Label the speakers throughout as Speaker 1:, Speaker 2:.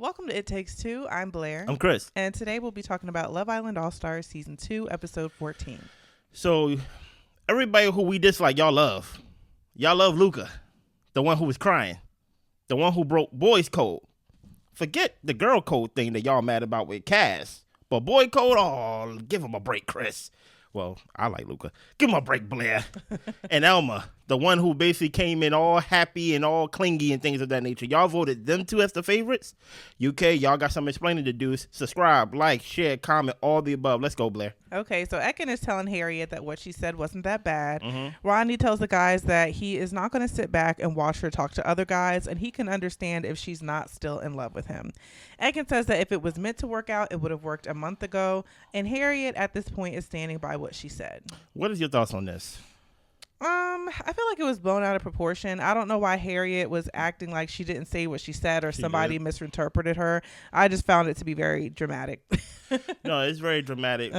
Speaker 1: Welcome to It Takes Two. I'm Blair.
Speaker 2: I'm Chris.
Speaker 1: And today we'll be talking about Love Island All-Stars Season 2, Episode 14.
Speaker 2: So, everybody who we dislike, y'all love. Y'all love Luca, the one who was crying, the one who broke boys' code. Forget the girl code thing that y'all mad about with Kaz. But boy code, oh, give him a break, Chris. Well, I like Luca. Give him a break, Blair. And Elma, the one who basically came in all happy and all clingy and things of that nature. Y'all voted them two as the favorites. UK, y'all got some explaining to do. Subscribe, like, share, comment, all the above. Let's go, Blair.
Speaker 1: Okay, so Ekin is telling Harriet that what she said wasn't that bad. Ronnie tells the guys that he is not going to sit back and watch her talk to other guys, and he can understand if she's not still in love with him. Ekin says that if it was meant to work out, it would have worked a month ago, and Harriet at this point is standing by what she said.
Speaker 2: What is your thoughts on this?
Speaker 1: I feel like it was blown out of proportion. I don't know why Harriet was acting like she didn't say what she said or somebody misinterpreted her. I just found it to be very dramatic.
Speaker 2: No, it's very dramatic.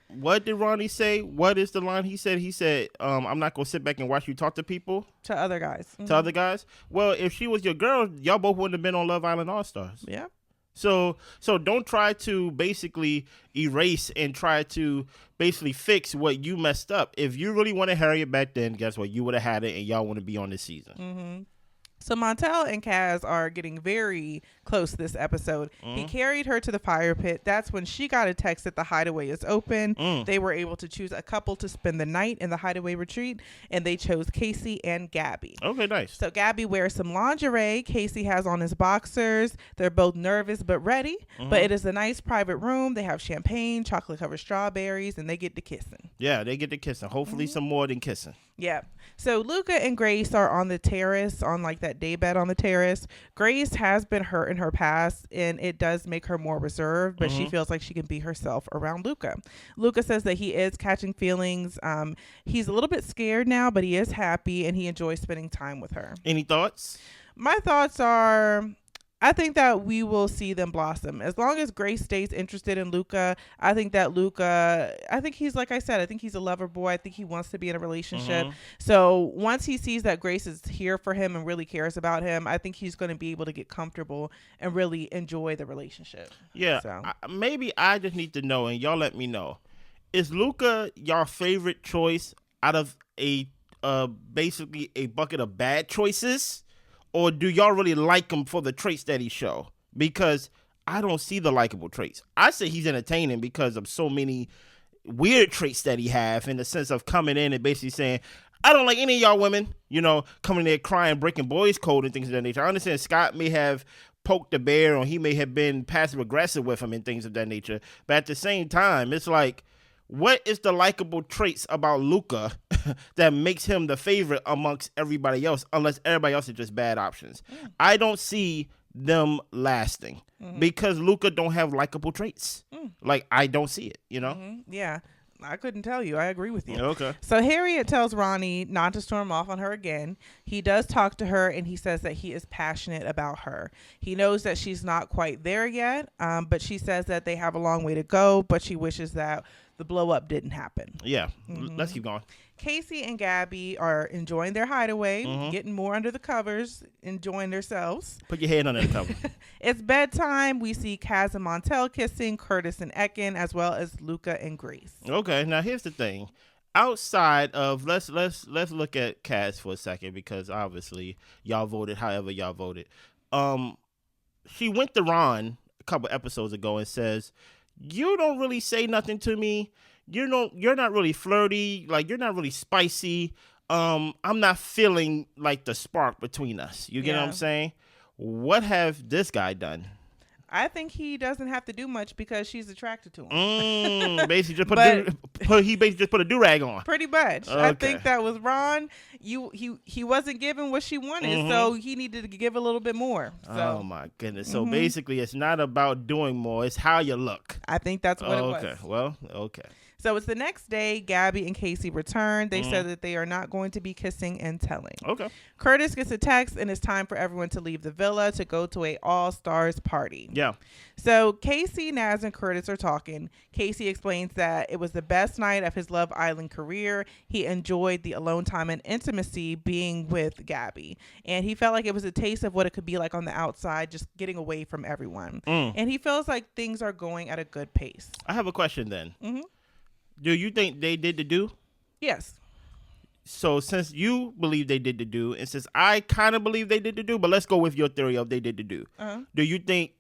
Speaker 2: What did Ronnie say? What is the line he said? He said, I'm not going to sit back and watch you talk to people.
Speaker 1: To other guys.
Speaker 2: To other guys? Well, if she was your girl, y'all both wouldn't have been on Love Island All-Stars.
Speaker 1: Yeah.
Speaker 2: So don't try to basically erase and try to basically fix what you messed up. If you really wanted Harriet back then, guess what? You would have had it, and y'all want to be on this season.
Speaker 1: So Montel and Kaz are getting very close this episode. He carried her to the fire pit. That's when she got a text that the hideaway is open. They were able to choose a couple to spend the night in the Hideaway Retreat, and they chose Casey and Gabby.
Speaker 2: Okay, nice.
Speaker 1: So Gabby wears some lingerie. Casey has on his boxers. They're both nervous but ready. But it is a nice private room. They have champagne, chocolate-covered strawberries, and they get to kissing.
Speaker 2: Yeah, they get to kissing. Hopefully some more than kissing.
Speaker 1: Yeah. So Luca and Grace are on the terrace, on like that daybed on the terrace. Grace has been hurt in her past, and it does make her more reserved, but she feels like she can be herself around Luca. Luca says that he is catching feelings. He's a little bit scared now, but he is happy, and he enjoys spending time with her.
Speaker 2: Any thoughts?
Speaker 1: My thoughts are, I think that we will see them blossom. As long as Grace stays interested in Luca, I think that Luca, I think he's, like I said, I think he's a lover boy. I think he wants to be in a relationship. So once he sees that Grace is here for him and really cares about him, I think he's going to be able to get comfortable and really enjoy the relationship.
Speaker 2: Yeah,
Speaker 1: So.
Speaker 2: maybe I just need to know, and y'all let me know. Is Luca your favorite choice out of a basically a bucket of bad choices? Or do y'all really like him for the traits that he show? Because I don't see the likable traits. I say he's entertaining because of so many weird traits that he have, in the sense of coming in and basically saying, I don't like any of y'all women, coming there crying, breaking boys' code and things of that nature. I understand Scott may have poked the bear, or he may have been passive aggressive with him and things of that nature. But at the same time, it's like, what is the likable traits about Luca that makes him the favorite amongst everybody else, unless everybody else is just bad options? I don't see them lasting because Luca don't have likable traits. Like, I don't see it,
Speaker 1: Yeah. I couldn't tell you. I agree with you.
Speaker 2: Okay.
Speaker 1: So Harriet tells Ronnie not to storm off on her again. He does talk to her, and he says that he is passionate about her. He knows that she's not quite there yet, but she says that they have a long way to go, but she wishes that the blow up didn't happen.
Speaker 2: Yeah. Let's keep going.
Speaker 1: Casey and Gabby are enjoying their hideaway, getting more under the covers, enjoying themselves.
Speaker 2: Put your head under the cover.
Speaker 1: It's bedtime. We see Kaz and Montel kissing, Curtis and Ekin, as well as Luca and Grace.
Speaker 2: Okay, now here's the thing. Outside of let's look at Kaz for a second, because obviously y'all voted however y'all voted. She went to Ron a couple episodes ago and says, you don't really say nothing to me. You're not really flirty. Like, you're not really spicy. I'm not feeling like the spark between us. You get what I'm saying? What have this guy done?
Speaker 1: I think he doesn't have to do much because she's attracted to him.
Speaker 2: Basically, just he basically just put a do-rag on.
Speaker 1: Pretty much. Okay. I think that was Ron. He wasn't giving what she wanted, so he needed to give a little bit more. So.
Speaker 2: Oh my goodness! So basically, it's not about doing more; it's how you look.
Speaker 1: I think that's what it was.
Speaker 2: Okay. Well, okay.
Speaker 1: So it's the next day. Gabby and Casey return. They
Speaker 2: Mm-hmm.
Speaker 1: said that they are not going to be kissing and telling.
Speaker 2: Okay.
Speaker 1: Curtis gets a text, and it's time for everyone to leave the villa to go to a all-stars party.
Speaker 2: Yeah.
Speaker 1: So Casey, Naz, and Curtis are talking. Casey explains that it was the best night of his Love Island career. He enjoyed the alone time and intimacy being with Gabby. And he felt like it was a taste of what it could be like on the outside, just getting away from everyone. And he feels like things are going at a good pace.
Speaker 2: I have a question then.
Speaker 1: Mm-hmm.
Speaker 2: Do you think they did the do?
Speaker 1: Yes.
Speaker 2: So since you believe they did the do, and since I kind of believe they did the do, but let's go with your theory of they did the do.
Speaker 1: Uh-huh.
Speaker 2: Do you think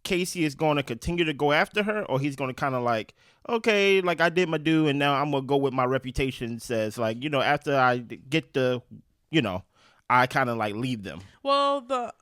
Speaker 2: Casey is going to continue to go after her, or he's going to kind of like, okay, like I did my do, and now I'm going to go with my reputation says, like, you know, after I get the, you know, I kind of like leave them.
Speaker 1: Well,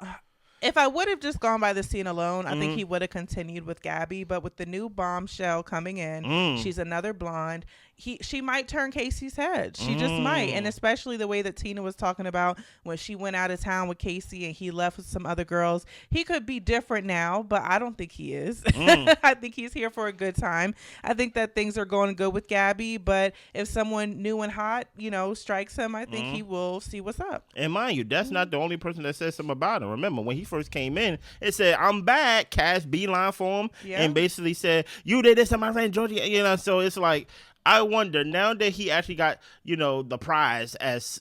Speaker 1: if I would have just gone by the scene alone, I think he would have continued with Gabby. But with the new bombshell coming in, she's another blonde. She might turn Casey's head. She just might. And especially the way that Tina was talking about when she went out of town with Casey and he left with some other girls. He could be different now, but I don't think he is. I think he's here for a good time. I think that things are going good with Gabby. But if someone new and hot, you know, strikes him, I think he will see what's up.
Speaker 2: And mind you, that's not the only person that said something about him. Remember, when he first came in, it said, I'm back. Cash beeline for him and basically said, you did this to my friend Georgie. You know, so it's like, I wonder now that he actually got, you know, the prize as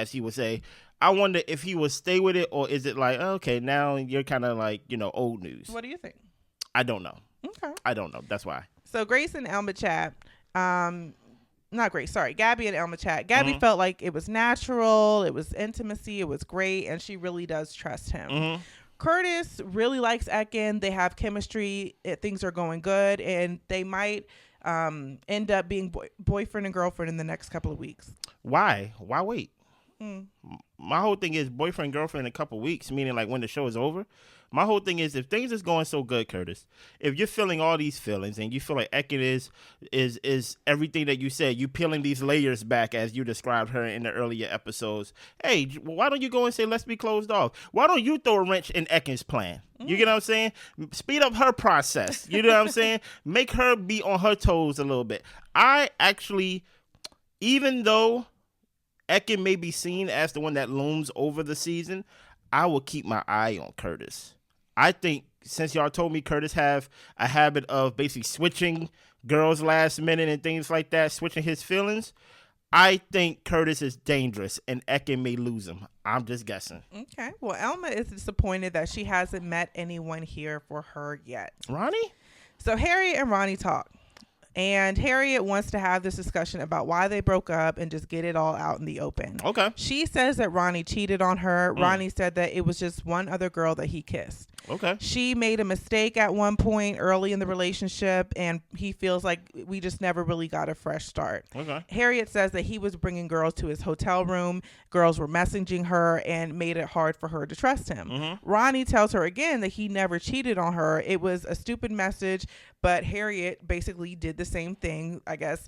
Speaker 2: he would say, I wonder if he will stay with it, or is it like, okay, now you're kind of like, you know, old news.
Speaker 1: What do you think?
Speaker 2: I don't know.
Speaker 1: Okay.
Speaker 2: I don't know. That's why.
Speaker 1: So Grace and Elma chat. Not Grace, sorry. Gabby and Elma chat. Gabby felt like it was natural, it was intimacy, it was great, and she really does trust him. Curtis really likes Ekin. They have chemistry. Things are going good, and they might end up being boyfriend and girlfriend in the next couple of weeks.
Speaker 2: Why wait? My whole thing is boyfriend girlfriend in a couple of weeks, meaning like when the show is over. My whole thing is, if things is going so good, Curtis, if you're feeling all these feelings and you feel like Ekin is everything that you said, you peeling these layers back as you described her in the earlier episodes. Hey, why don't you go and say, let's be closed off? Why don't you throw a wrench in Ekin's plan? You get what I'm saying? Speed up her process. You know what I'm saying? Make her be on her toes a little bit. I actually, even though Ekin may be seen as the one that looms over the season, I will keep my eye on Curtis. I think since y'all told me Curtis have a habit of basically switching girls last minute and things like that, switching his feelings, I think Curtis is dangerous and Ekin may lose him. I'm just guessing.
Speaker 1: Okay. Well, Elma is disappointed that she hasn't met anyone here for her yet.
Speaker 2: Ronnie?
Speaker 1: So Harriet and Ronnie talk. And Harriet wants to have this discussion about why they broke up and just get it all out in the open.
Speaker 2: Okay.
Speaker 1: She says that Ronnie cheated on her. Ronnie said that it was just one other girl that he kissed.
Speaker 2: Okay.
Speaker 1: She made a mistake at one point early in the relationship, and he feels like we just never really got a fresh start.
Speaker 2: Okay.
Speaker 1: Harriet says that he was bringing girls to his hotel room. Girls were messaging her and made it hard for her to trust him. Ronnie tells her again that he never cheated on her. It was a stupid message, but Harriet basically did the same thing, I guess,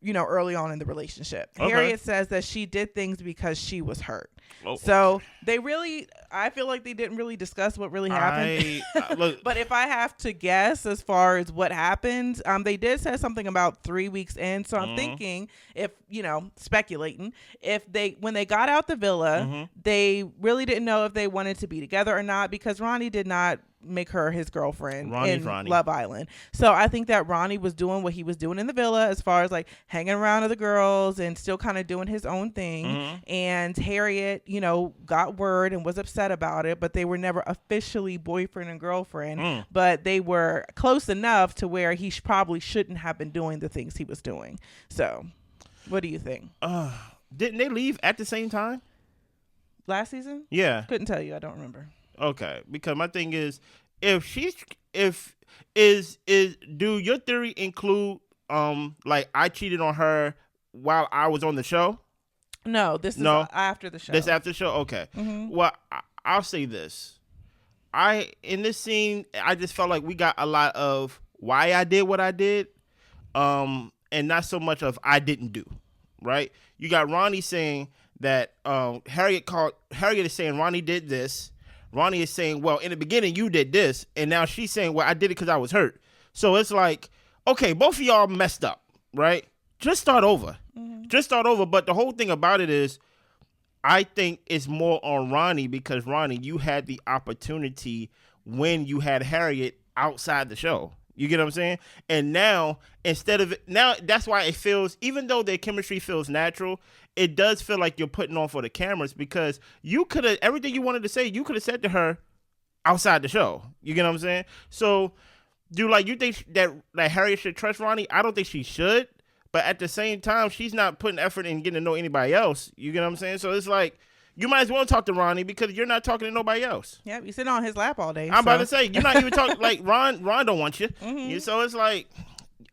Speaker 1: you know, early on in the relationship.
Speaker 2: Okay.
Speaker 1: Harriet says that she did things because she was hurt.
Speaker 2: Oh.
Speaker 1: So I feel like they didn't really discuss what really happened.
Speaker 2: Look,
Speaker 1: But if I have to guess as far as what happened, they did say something about 3 weeks in. So I'm thinking, if, you know, speculating, when they got out the villa, they really didn't know if they wanted to be together or not, because Ronnie did not make her his girlfriend in Love Island. So I think that Ronnie was doing what he was doing in the villa as far as like hanging around other girls and still kind of doing his own thing. And Harriet, you know, got word and was upset about it, but they were never officially boyfriend and girlfriend, but they were close enough to where he probably shouldn't have been doing the things he was doing. So what do you think?
Speaker 2: didn't they leave at the same time?
Speaker 1: Last season?
Speaker 2: Yeah.
Speaker 1: Couldn't tell you. I don't remember.
Speaker 2: Okay, because my thing is, do your theory include like I cheated on her while I was on the show?
Speaker 1: No, this is after the show.
Speaker 2: This after the show? Okay. Well, I'll say this. In this scene, I just felt like we got a lot of why I did what I did, and not so much of I didn't do. Right? You got Ronnie saying that Harriet is saying Ronnie did this. Ronnie is saying, well, in the beginning you did this, and now she's saying, well, I did it because I was hurt. So it's like, okay, both of y'all messed up. right? Just start over.
Speaker 1: Mm-hmm.
Speaker 2: Just start over. But the whole thing about it is, I think it's more on Ronnie because, Ronnie, you had the opportunity when you had Harriet outside the show. You get what I'm saying? And now, that's why it feels, even though their chemistry feels natural, it does feel like you're putting on for the cameras because you could have, everything you wanted to say, you could have said to her outside the show. You get what I'm saying? So, you think that Harriet should trust Ronnie? I don't think she should. But at the same time, she's not putting effort in getting to know anybody else. You get what I'm saying? So it's like, you might as well talk to Ronnie because you're not talking to nobody else.
Speaker 1: Yep, you sitting on his lap all day.
Speaker 2: I'm about to say, you're not even talking, like, Ron don't want you.
Speaker 1: Mm-hmm.
Speaker 2: So it's like,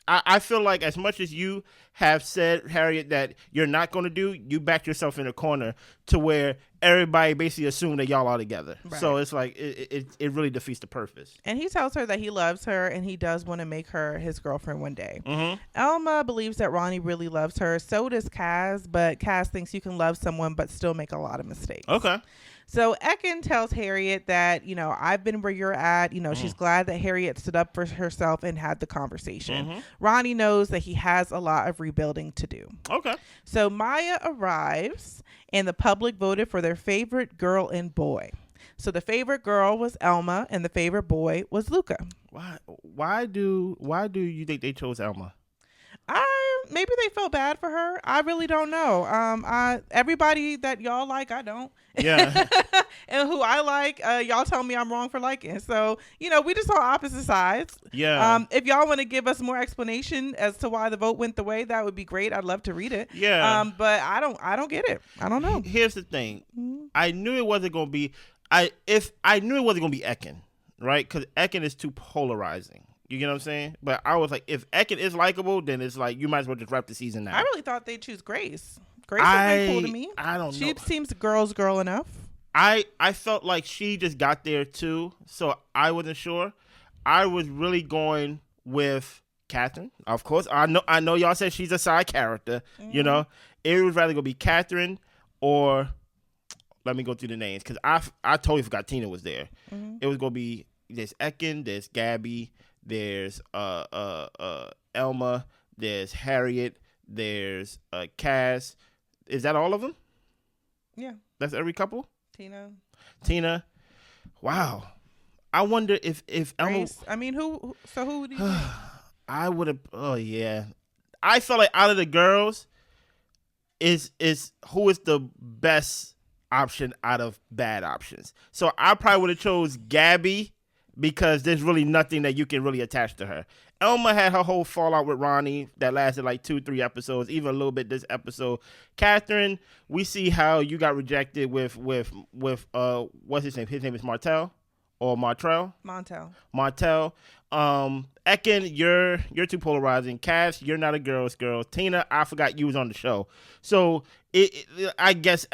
Speaker 2: I feel like as much as you have said, Harriet, that you're not going to do, you backed yourself in a corner to where everybody basically assumed that y'all are together.
Speaker 1: Right.
Speaker 2: So it's like, it really defeats the purpose.
Speaker 1: And he tells her that he loves her and he does want to make her his girlfriend one day.
Speaker 2: Mm-hmm.
Speaker 1: Elma believes that Ronnie really loves her. So does Kaz, but Kaz thinks you can love someone but still make a lot of mistakes.
Speaker 2: Okay.
Speaker 1: So Ekin tells Harriet that, I've been where you're at. She's glad that Harriet stood up for herself and had the conversation.
Speaker 2: Mm-hmm.
Speaker 1: Ronnie knows that he has a lot of rebuilding to do.
Speaker 2: Okay.
Speaker 1: So Maya arrives and the public voted for their favorite girl and boy. So the favorite girl was Elma and the favorite boy was Luca.
Speaker 2: Why do you think they chose Elma?
Speaker 1: Maybe they felt bad for her. I really don't know. Everybody that y'all like, I don't.
Speaker 2: Yeah.
Speaker 1: And who I like, y'all tell me I'm wrong for liking. So, we just saw opposite sides.
Speaker 2: Yeah.
Speaker 1: If y'all want to give us more explanation as to why the vote went the way, that would be great. I'd love to read it.
Speaker 2: Yeah.
Speaker 1: But I don't get it. I don't know.
Speaker 2: Here's the thing.
Speaker 1: Mm-hmm.
Speaker 2: I knew it wasn't going to be I knew it wasn't going to be Ekin, right? Cuz Ekin is too polarizing. You get what I'm saying? But I was like, if Ekin is likable, then it's like you might as well just wrap the season now.
Speaker 1: I really thought they'd choose Grace. Grace would be cool to me.
Speaker 2: I don't know.
Speaker 1: She seems girl enough.
Speaker 2: I felt like she just got there too, so I wasn't sure. I was really going with Catherine. Of course, I know y'all said she's a side character.
Speaker 1: Mm-hmm.
Speaker 2: It was rather gonna be Catherine or, let me go through the names because I totally forgot Tina was there.
Speaker 1: Mm-hmm.
Speaker 2: It was gonna be, there's Ekin, there's Gabby, there's Elma, there's Harriet, there's Kaz. Is that all of them?
Speaker 1: Yeah.
Speaker 2: That's every couple?
Speaker 1: Tina.
Speaker 2: Wow. I wonder if Elma.
Speaker 1: Grace. I mean, who would you think?
Speaker 2: I would have. Oh yeah. I felt like out of the girls, is who is the best option out of bad options. So I probably would have chose Gabby because there's really nothing that you can really attach to her. Elma had her whole fallout with Ronnie that lasted like 2-3 episodes, even a little bit this episode. Catherine, we see how you got rejected with what's his name? His name is Martell or Martrell? Martell. Ekin, you're too polarizing. Cass, you're not a girl's girl. Tina, I forgot you was on the show. So I guess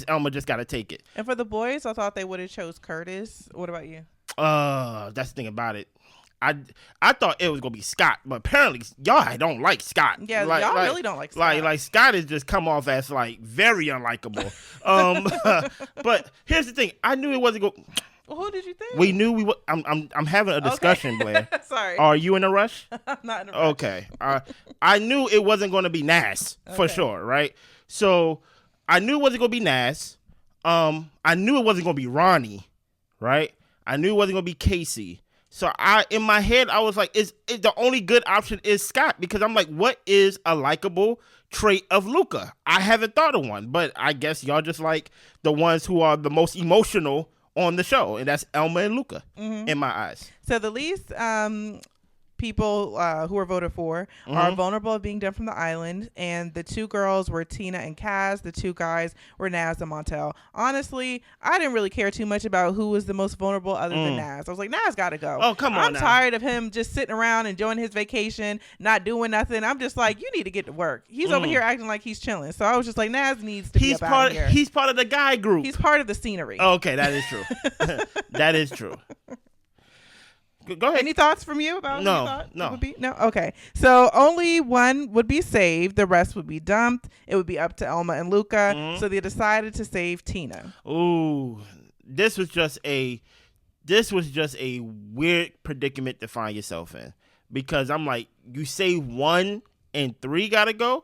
Speaker 2: Elma just got to take it.
Speaker 1: And for the boys, I thought they would have chose Curtis. What about you?
Speaker 2: That's the thing about it. I thought it was gonna be Scott, but apparently y'all don't like Scott.
Speaker 1: Yeah, y'all really don't like Scott.
Speaker 2: Like Scott has just come off as like very unlikable. But here's the thing: I knew it wasn't going.
Speaker 1: Well, who did you think?
Speaker 2: We knew we were. I'm having a discussion, Blair.
Speaker 1: Sorry.
Speaker 2: Are you in a rush?
Speaker 1: I'm not in a rush.
Speaker 2: Okay. I knew it wasn't going to be Nas for sure, right? So I knew it wasn't going to be Nas. I knew it wasn't going to be Ronnie, right? I knew it wasn't going to be Casey. So in my head, I was like, is the only good option is Scott, because I'm like, what is a likable trait of Luca? I haven't thought of one, but I guess y'all just like the ones who are the most emotional on the show, and that's Elma and Luca in my eyes.
Speaker 1: So the least people who were voted for are vulnerable of being done from the island, and the two girls were Tina and Kaz. The two guys were Naz and Montel. Honestly, I didn't really care too much about who was the most vulnerable other than Naz. I was like, Naz gotta go.
Speaker 2: Oh, come on.
Speaker 1: I'm tired of him just sitting around enjoying his vacation, not doing nothing. I'm just like, you need to get to work. He's over here acting like he's chilling. So I was just like, Naz needs to be up out of here.
Speaker 2: He's part of the guy group.
Speaker 1: He's part of the scenery.
Speaker 2: Okay, that is true. That is true. Go ahead.
Speaker 1: Any thoughts from you about
Speaker 2: No,
Speaker 1: who you thought
Speaker 2: no.
Speaker 1: it would be? No? Okay. So only one would be saved. The rest would be dumped. It would be up to Elma and Luca. So they decided to save Tina.
Speaker 2: Ooh, this was just a weird predicament to find yourself in, because I'm like, you say 1 and 3 gotta go.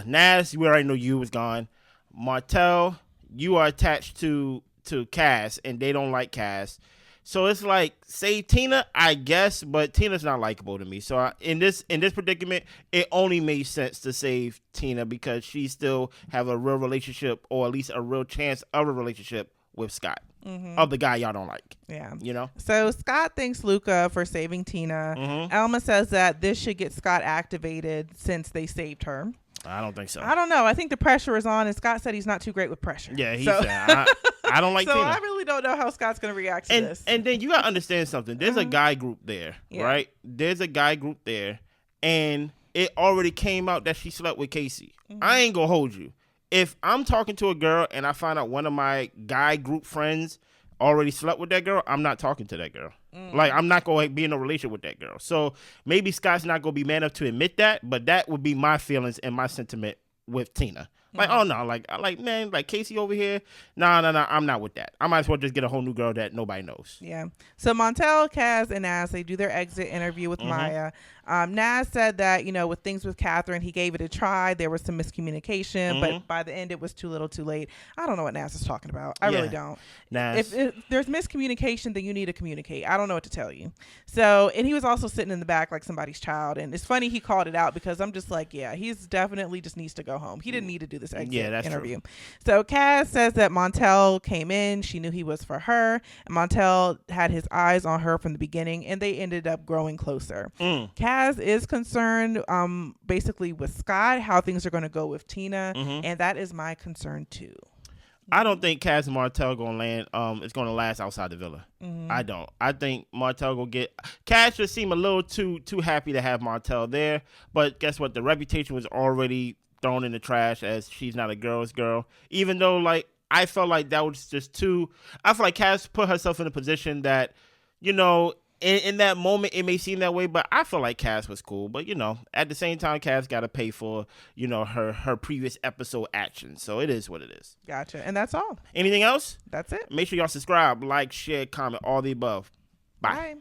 Speaker 2: Nas, we already know you was gone. Martell, you are attached to Cass, and they don't like Cass. So it's like, save Tina, I guess, but Tina's not likable to me. So in this predicament, it only made sense to save Tina because she still have a real relationship, or at least a real chance of a relationship with Scott, of the guy y'all don't like.
Speaker 1: Yeah.
Speaker 2: You know?
Speaker 1: So Scott thanks Luca for saving Tina. Elma says that this should get Scott activated since they saved her.
Speaker 2: I don't think so.
Speaker 1: I don't know. I think the pressure is on, and Scott said he's not too great with pressure.
Speaker 2: Yeah, he said, I don't like
Speaker 1: so
Speaker 2: Tina.
Speaker 1: I really don't know how Scott's going to react to this.
Speaker 2: And then you got to understand something. There's a guy group there, right? There's a guy group there, and it already came out that she slept with Casey. I ain't going to hold you. If I'm talking to a girl and I find out one of my guy group friends already slept with that girl, I'm not talking to that girl. Like, I'm not going to be in a relationship with that girl. So maybe Scott's not going to be man enough to admit that, but that would be my feelings and my sentiment with Tina. Like, oh no, like man, like Casey over here. No, I'm not with that. I might as well just get a whole new girl that nobody knows.
Speaker 1: Yeah. So Montel, Kaz, and Nas, they do their exit interview with Maya. Nas said that, with things with Catherine, he gave it a try. There was some miscommunication, but by the end, it was too little too late. I don't know what Nas is talking about. I really don't.
Speaker 2: Nas.
Speaker 1: If there's miscommunication, then you need to communicate. I don't know what to tell you. So, and he was also sitting in the back like somebody's child. And it's funny he called it out because I'm just like, yeah, he's definitely just needs to go home. He didn't need to do this exit interview. True. So Kaz says that Montel came in. She knew he was for her. And Montel had his eyes on her from the beginning, and they ended up growing closer. Kaz is concerned basically with Scott, how things are going to go with Tina, and that is my concern too.
Speaker 2: I don't think Kaz and Martell gonna land. It's gonna last outside the villa. I don't. I think Martell will get. Kaz just seem a little too happy to have Martell there, but guess what? The reputation was already thrown in the trash as she's not a girl's girl. Even though, like, I felt like that was just too. I feel like Kaz put herself in a position that, in that moment, it may seem that way, but I feel like Cass was cool. But, at the same time, Cass got to pay for, her previous episode actions. So it is what it is.
Speaker 1: Gotcha. And that's all.
Speaker 2: Anything else?
Speaker 1: That's it.
Speaker 2: Make sure y'all subscribe, like, share, comment, all the above. Bye.
Speaker 1: Bye.